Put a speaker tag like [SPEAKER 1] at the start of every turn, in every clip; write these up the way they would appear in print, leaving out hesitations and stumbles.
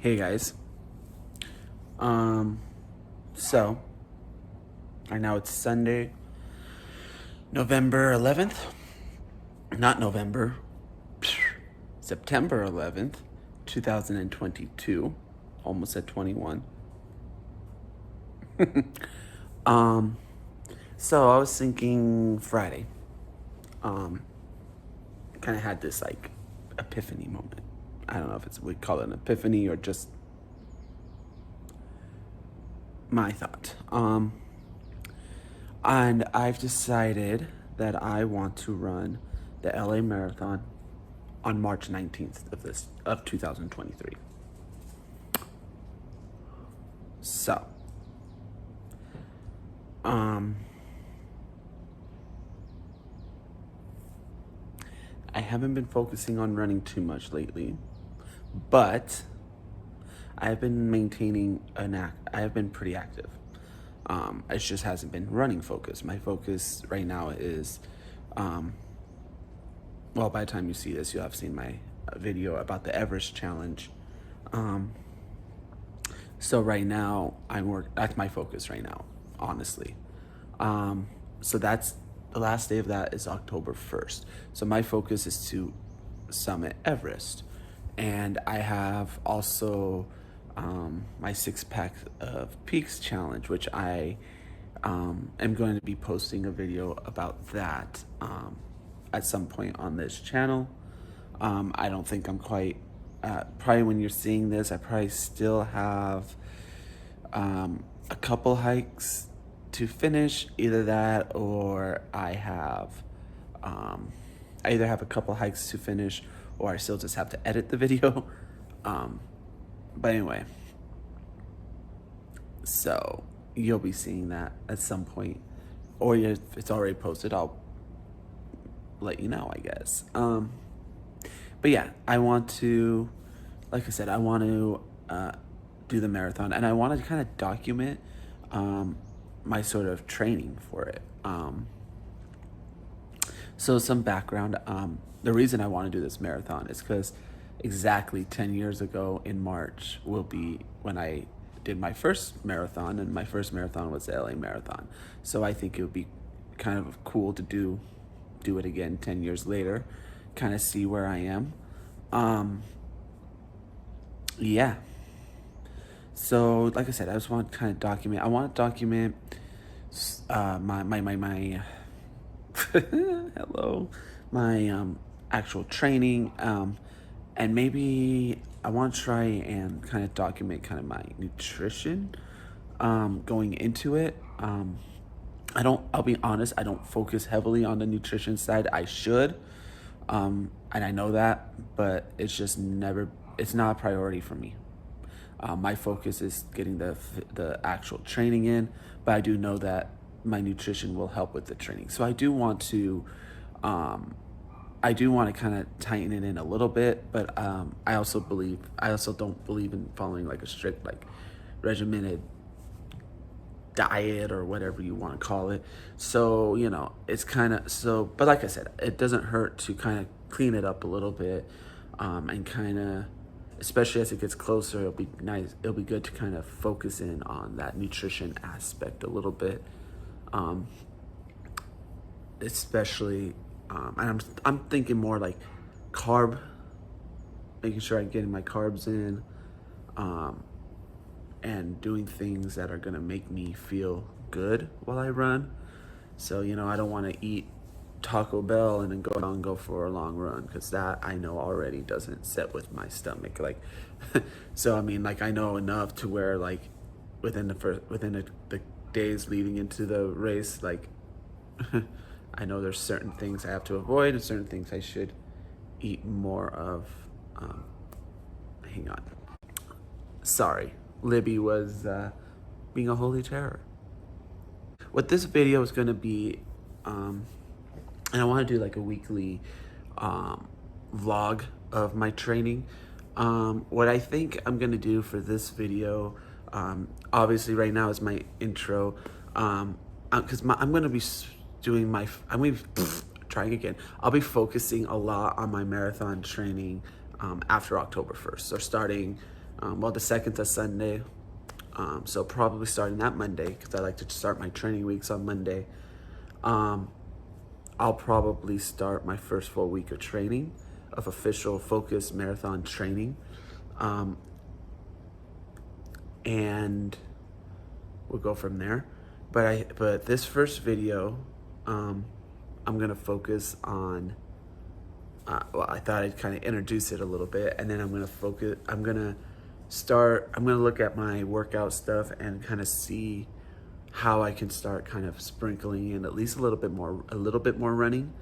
[SPEAKER 1] Hey guys. So right now it's Sunday, November 11th. Not November, September 11th, 2022. Almost at 21. um, so I was thinking Friday. Kind of had this like epiphany moment. I don't know if we call it an epiphany or just my thought. And I've decided that I want to run the LA Marathon on March 19th of 2023. So, I haven't been focusing on running too much lately, but I've been maintaining I have been pretty active. It just hasn't been running focus. My focus right now is, well, by the time you see this, you'll have seen my video about the Everest challenge. So right now that's my focus right now, honestly. So that's the last day of that is October 1st. So my focus is to summit Everest. And I have also my 6-pack of peaks challenge, which I am going to be posting a video about that at some point on this channel. I don't think I'm quite, probably when you're seeing this, I probably still have a couple hikes to finish. Either that or I either have a couple hikes to finish or I still just have to edit the video. But anyway, so you'll be seeing that at some point, or if it's already posted, I'll let you know, I guess. But yeah, I want to, like I said, I want to do the marathon, and I want to kind of document my sort of training for it. So some background. The reason I want to do this marathon is because exactly 10 years ago in March will be when I did my first marathon, and my first marathon was the LA Marathon. So I think it would be kind of cool to do it again 10 years later, kind of see where I am. Yeah. So like I said, I just want to kind of document. I want to document my hello, my actual training, and maybe I want to try and kind of document kind of my nutrition going into it. I'll be honest, I don't focus heavily on the nutrition side. I should, and I know that, but it's just it's not a priority for me. My focus is getting the actual training in, but I do know that my nutrition will help with the training. So I do want to kind of tighten it in a little bit, but I also don't believe in following like a strict like regimented diet or whatever you want to call it. So, it's kind of but like I said, it doesn't hurt to kind of clean it up a little bit, and kind of, especially as it gets closer, it'll be good to kind of focus in on that nutrition aspect a little bit. Especially, and I'm thinking more like making sure I'm getting my carbs in, and doing things that are gonna make me feel good while I run. So, I don't want to eat Taco Bell and then go for a long run, because that I know already doesn't sit with my stomach. Like, so I mean, like, I know enough to where like within the days leading into the race, like I know there's certain things I have to avoid and certain things I should eat more of. Hang on. Sorry, Libby was being a holy terror. What this video is going to be, and I want to do like a weekly vlog of my training. What I think I'm going to do for this video, obviously right now is my intro, because I'm going to be doing trying again. I'll be focusing a lot on my marathon training after October 1st. So starting Well, the second's a Sunday. So probably starting that Monday, because I like to start my training weeks on Monday. I'll probably start my first full week of training, of official focused marathon training. And we'll go from there. But this first video, I'm gonna focus on, well, I thought I'd kind of introduce it a little bit, and then I'm gonna look at my workout stuff and kind of see how I can start kind of sprinkling in at least a little bit more running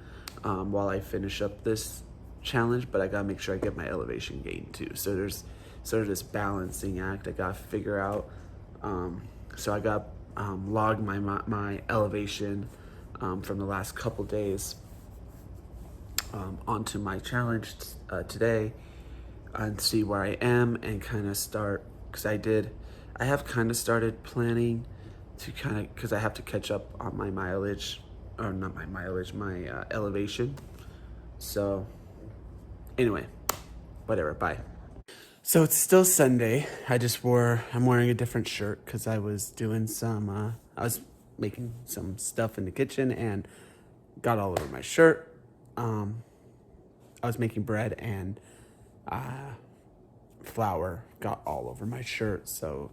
[SPEAKER 1] while I finish up this challenge. But I gotta make sure I get my elevation gain too. So there's sort of this balancing act I gotta figure out. So I got log my elevation from the last couple days onto my challenge today, and see where I am, and kind of start, because I have kind of started planning to because I have to catch up on my mileage, or not my mileage, my elevation. So anyway, whatever, bye. So it's still Sunday. I'm wearing a different shirt because I was doing I was making some stuff in the kitchen and got all over my shirt. I was making bread and flour got all over my shirt, so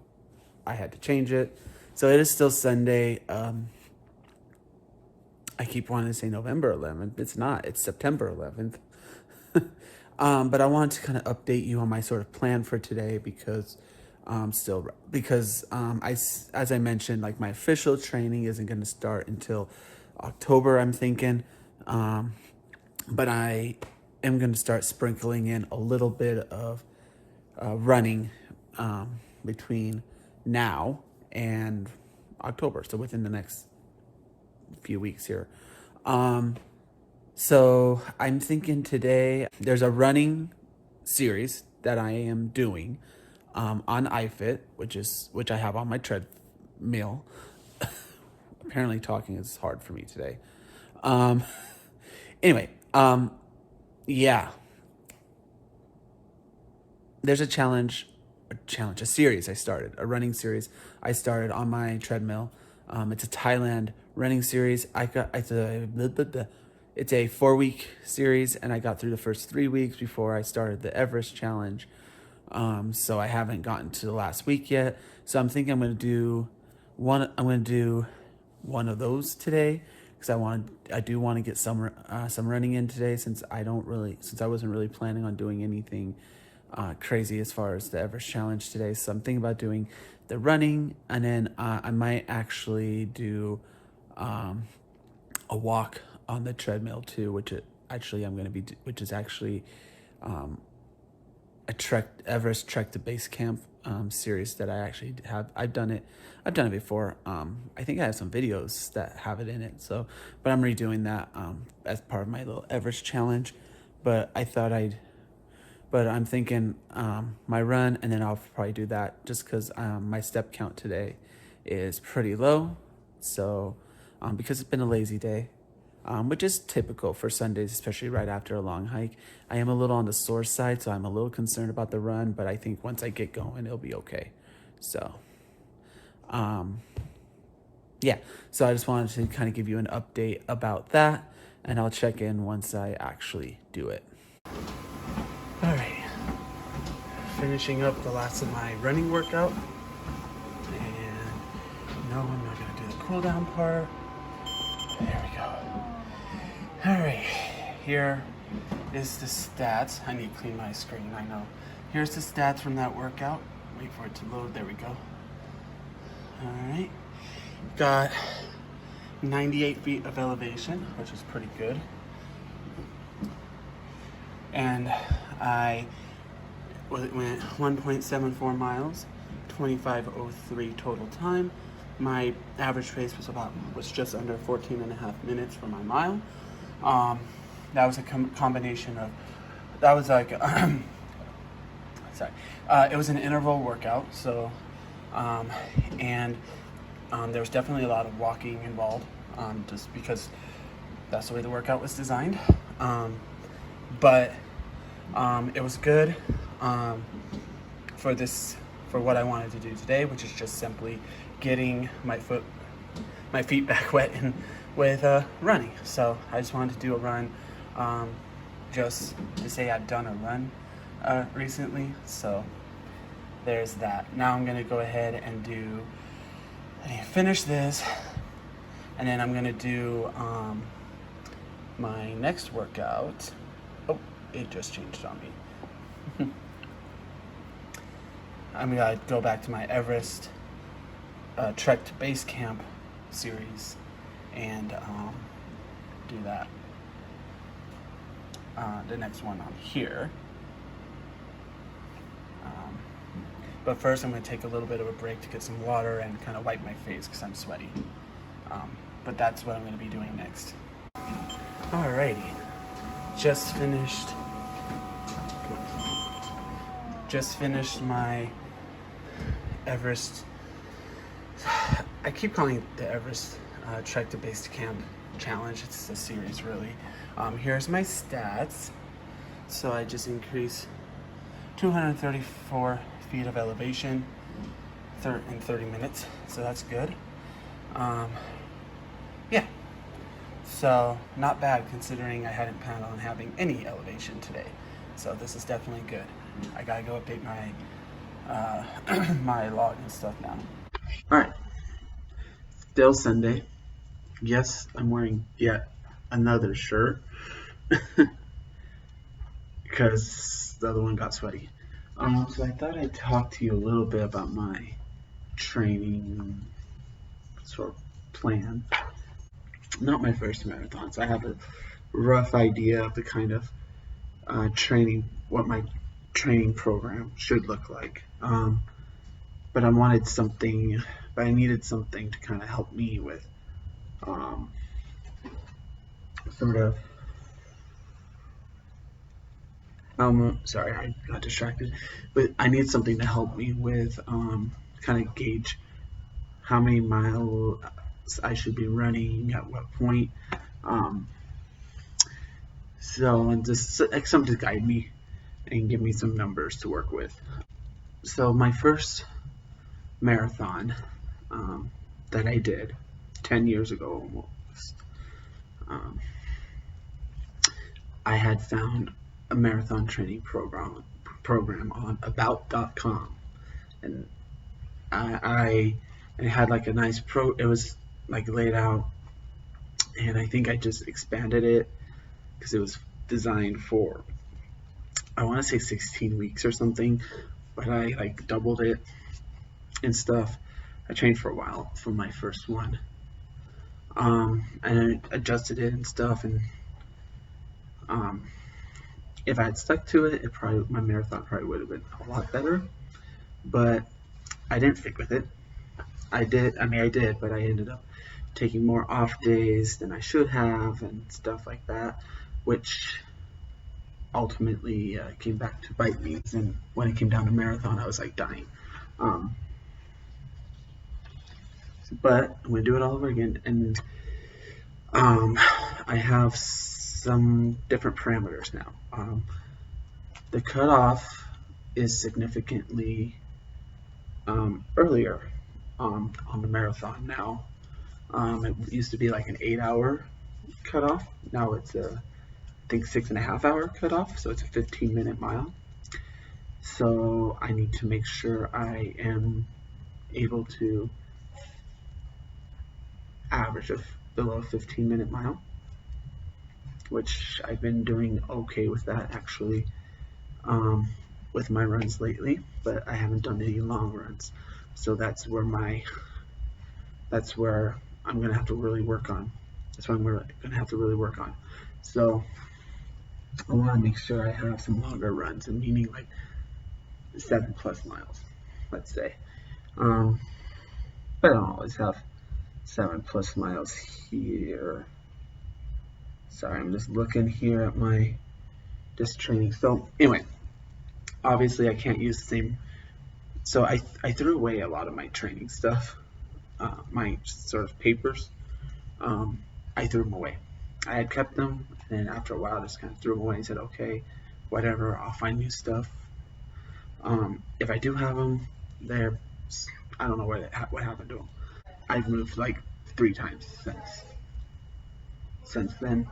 [SPEAKER 1] I had to change it. So it is still Sunday. I keep wanting to say November 11th. It's not. It's September 11th. But I wanted to kind of update you on my sort of plan for today, because as I mentioned, like, my official training isn't going to start until October, I'm thinking. But I am going to start sprinkling in a little bit of running between now and October, so within the next few weeks here. So I'm thinking today there's a running series that I am doing on iFit, which I have on my treadmill. Apparently talking is hard for me today. Anyway, yeah. There's a series I started, a running series I started on my treadmill. It's a Thailand running series. It's a 4-week series, and I got through the first 3 weeks before I started the Everest challenge. So I haven't gotten to the last week yet. So I'm thinking I'm going to do one of those today, because I do want to get some running in today, since I wasn't really planning on doing anything crazy as far as the Everest challenge today. So I'm thinking about doing the running, and then I might actually do a walk on the treadmill too, which is actually a Everest Trek to Base Camp series that I actually have. I've done it before. I think I have some videos that have it in it. But I'm redoing that as part of my little Everest challenge. But I'm thinking my run, and then I'll probably do that, just because my step count today is pretty low. So because it's been a lazy day, which is typical for Sundays, especially right after a long hike. I am a little on the sore side, so I'm a little concerned about the run, but I think once I get going, it'll be okay. So, yeah. So I just wanted to kind of give you an update about that, and I'll check in once I actually do it. All right. Finishing up the last of my running workout. And no, I'm not going to do the cool down part. There we go. All right, here is the stats. I need to clean my screen, I know. Here's the stats from that workout. Wait for it to load, there we go. All right, got 98 feet of elevation, which is pretty good. And I went 1.74 miles, 25:03 total time. My average pace was just under 14 and a half minutes for my mile. That was a combination of, that was like, it was an interval workout. So, and there was definitely a lot of walking involved, just because that's the way the workout was designed. But it was good. for what I wanted to do today, which is just simply getting my feet back wet and with running. So I just wanted to do a run, just to say I've done a run recently. So there's that. Now I'm gonna go ahead and finish this, and then I'm gonna do my next workout. Oh, it just changed on me. I'm gonna go back to my Everest Trek to Base Camp series and do that. The next one on here. But first I'm going to take a little bit of a break to get some water and kind of wipe my face because I'm sweaty. But that's what I'm going to be doing next. Alrighty. Just finished my Everest. I keep calling it the Everest Trek to Base Camp Challenge. It's a series, really. Here's my stats. So I just increased 234 feet of elevation in 30 minutes. So that's good. Yeah. So not bad considering I hadn't planned on having any elevation today. So this is definitely good. I gotta go update my my log and stuff now. Alright. Still Sunday. Yes, I'm wearing yet another shirt because the other one got sweaty. So I thought I'd talk to you a little bit about my training sort of plan. Not my first marathon, so I have a rough idea of the kind of what my training program should look like. But I needed something to kind of help me with sort of sorry, I got distracted. But I need something to help me with kind of gauge how many miles I should be running at what point. And just something to guide me and give me some numbers to work with. So my first marathon that I did 10 years ago almost, I had found a marathon training program on about.com, and it had like a nice it was like laid out, and I think I just expanded it because it was designed for, I want to say 16 weeks or something, but I like doubled it and stuff. I trained for a while for my first one, and I adjusted it and stuff, and if I had stuck to it, my marathon probably would have been a lot better, but I didn't stick with it. I did, but I ended up taking more off days than I should have and stuff like that, which ultimately came back to bite me. And when it came down to marathon, I was like dying. But I'm going to do it all over again, and I have some different parameters now. The cutoff is significantly earlier on the marathon now. It used to be like an 8-hour cutoff. Now it's I think 6.5-hour cutoff, so it's a 15-minute mile. So I need to make sure I am able to average below a 15-minute mile, which I've been doing okay with that actually, with my runs lately, but I haven't done any long runs. So that's where I'm gonna have to really work on. That's what I'm gonna have to really work on. So I want to make sure I have some longer runs, and meaning like 7+ miles, let's say. But I don't always have 7+ miles here. Sorry, I'm just looking here at my training. So anyway, obviously I can't use the same. So I threw away a lot of my training stuff, my sort of papers. I threw them away. I had kept them, and then after a while, I just kind of threw them away and said, okay, whatever, I'll find new stuff. If I do have them, they're, I don't know what happened to them. I've moved like 3 times since then.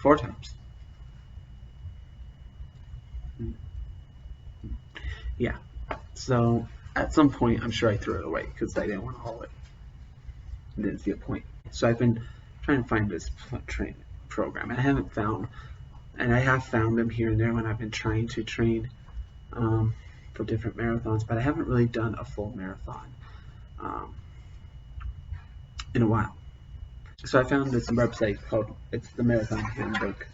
[SPEAKER 1] 4 times. Yeah. So at some point, I'm sure I threw it away because I didn't want to haul it. I didn't see a point. So I've been trying to find this training program, and I haven't found. And I have found them here and there when I've been trying to train for different marathons, but I haven't really done a full marathon um, in a while. So I found this website called, it's the Marathon Handbook.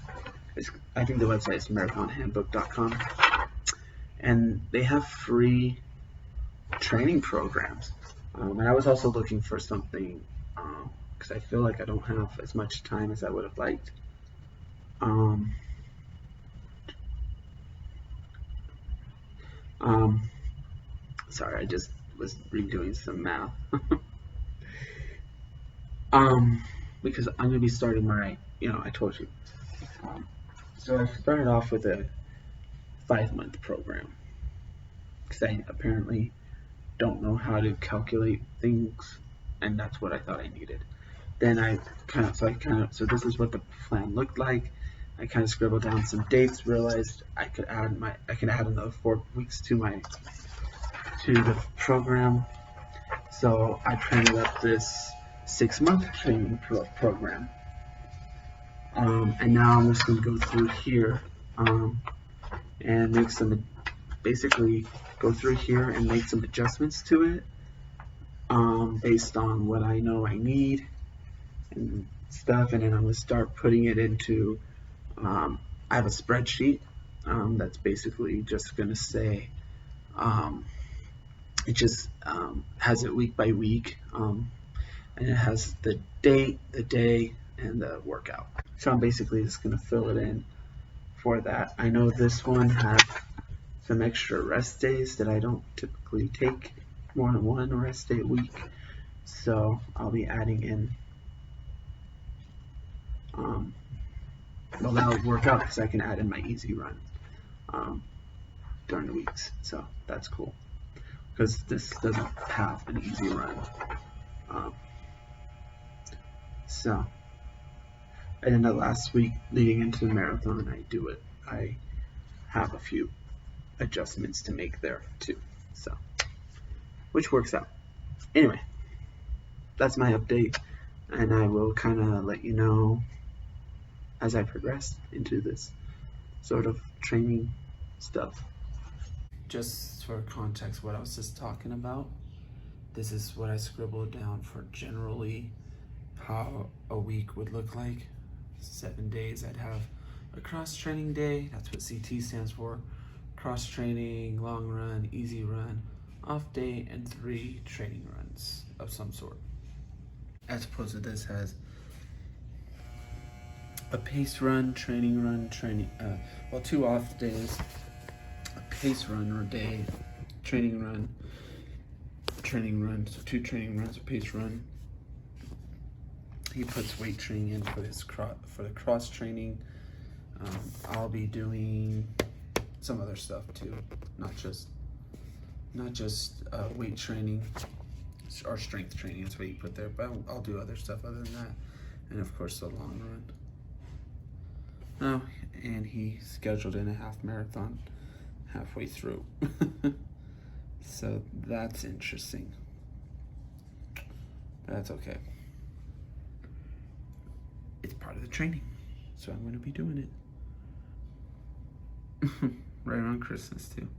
[SPEAKER 1] I think the website is marathonhandbook.com, and they have free training programs. And I was also looking for something because I feel like I don't have as much time as I would have liked. Sorry, I just was redoing some math. Because I'm going to be starting my, I told you. So I started off with a 5-month program because I apparently don't know how to calculate things, and that's what I thought I needed. Then so this is what the plan looked like. I kind of scribbled down some dates, realized I could add another 4 weeks to the program. So I printed up this 6-month training program. And now I'm just going to go through here and make basically go through here and make some adjustments to it based on what I know I need and stuff. And then I'm going to start putting it into, I have a spreadsheet that's basically just going to say, it just has it week by week, and it has the date, the day, and the workout. So I'm basically just going to fill it in for that. I know this one has some extra rest days that I don't typically take, more than one rest day a week. So I'll be adding in, well, that'll work out because I can add in my easy run during the weeks. So that's cool because this doesn't have an easy run. And then the last week leading into the marathon, I have a few adjustments to make there too, so which works out. Anyway, that's my update, and I will kind of let you know as I progress into this sort of training stuff. Just for context, what I was just talking about, this is what I scribbled down for generally how a week would look like. 7 days, I'd have a cross training day, that's what CT stands for, cross training, long run, easy run, off day, and 3 training runs of some sort. As opposed to this has a pace run, 2 off days, a pace run or day, training run, so 2 training runs, a pace run. He puts weight training in for the cross training. I'll be doing some other stuff too, not just weight training or strength training. That's what you put there. But I'll do other stuff other than that, and of course the long run. Oh, and he scheduled in a half marathon halfway through, so that's interesting. That's okay. It's part of the training, so I'm going to be doing it right around Christmas too.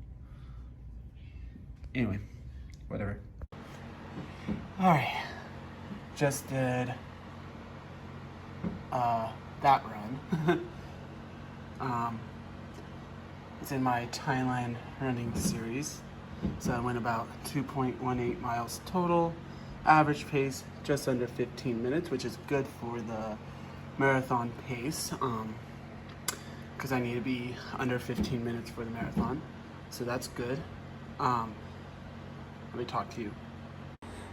[SPEAKER 1] Anyway, whatever. All right, just did that run. It's in my Thailand running series, so I went about 2.18 miles total. Average pace just under 15 minutes, which is good for the marathon pace, because I need to be under 15 minutes for the marathon, so that's good. Let me talk to you.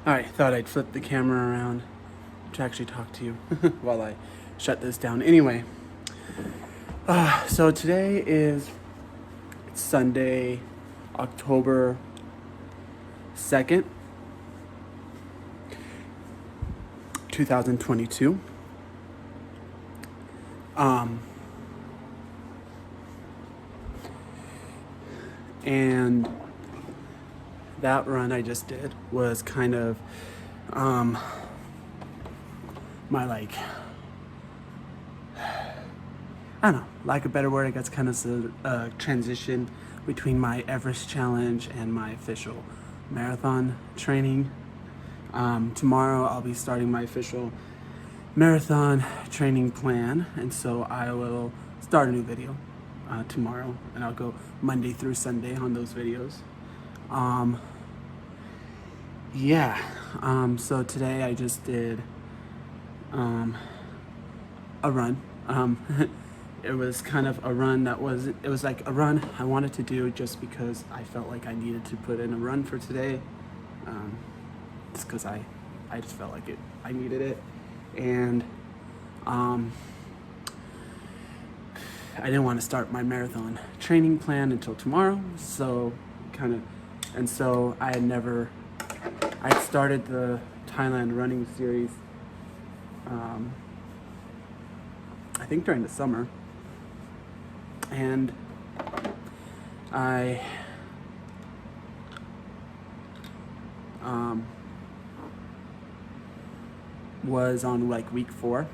[SPEAKER 1] Alright, thought I'd flip the camera around to actually talk to you while I shut this down. Anyway, so today is It's Sunday, October 2nd, 2022. And that run I just did was kind of my, like, I don't know, like a better word, I guess, kind of a transition between my Everest challenge and my official marathon training. Tomorrow I'll be starting my official marathon training plan, and so I will start a new video tomorrow, and I'll go Monday through Sunday on those videos. So today I just did a run. It was kind of a run it was like a run I wanted to do just because I felt like I needed to put in a run for today. Just because I just felt like I needed it. And I didn't want to start my marathon training plan until tomorrow, so I started the Thailand running series I think during the summer, and I was on like week 4.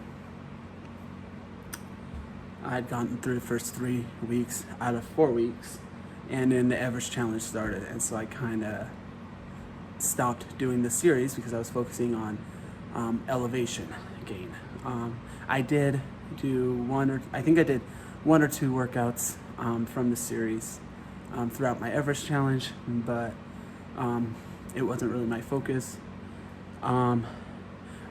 [SPEAKER 1] I had gotten through the first 3 weeks out of 4 weeks, and then the Everest challenge started, and so I kind of stopped doing the series because I was focusing on elevation gain. I did do I did 1 or 2 workouts from the series throughout my Everest challenge, but it wasn't really my focus.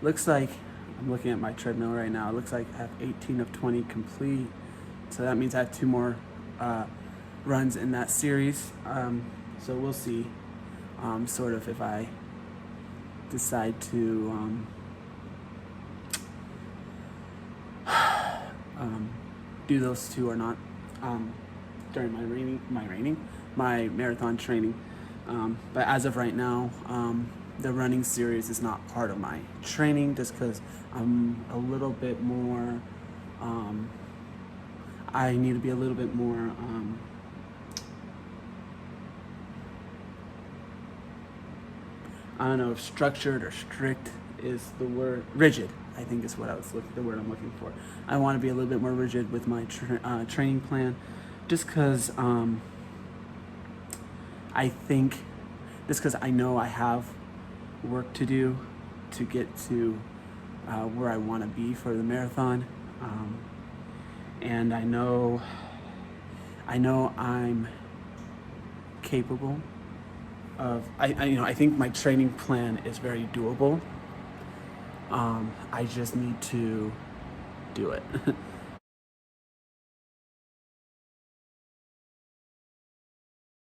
[SPEAKER 1] Looks like, I'm looking at my treadmill right now, it looks like I have 18 of 20 complete, so that means I have 2 more runs in that series. So we'll see sort of if I decide to do those 2 or not during my marathon training. But as of right now, the running series is not part of my training, just because I'm a little bit more, I need to be a little bit more I don't know if structured or strict is the word. Rigid, I think, is what the word I'm looking for. I want to be a little bit more rigid with my training plan, just because I know I have work to do to get to where I want to be for the marathon, and I know I'm capable of. I think my training plan is very doable. I just need to do it.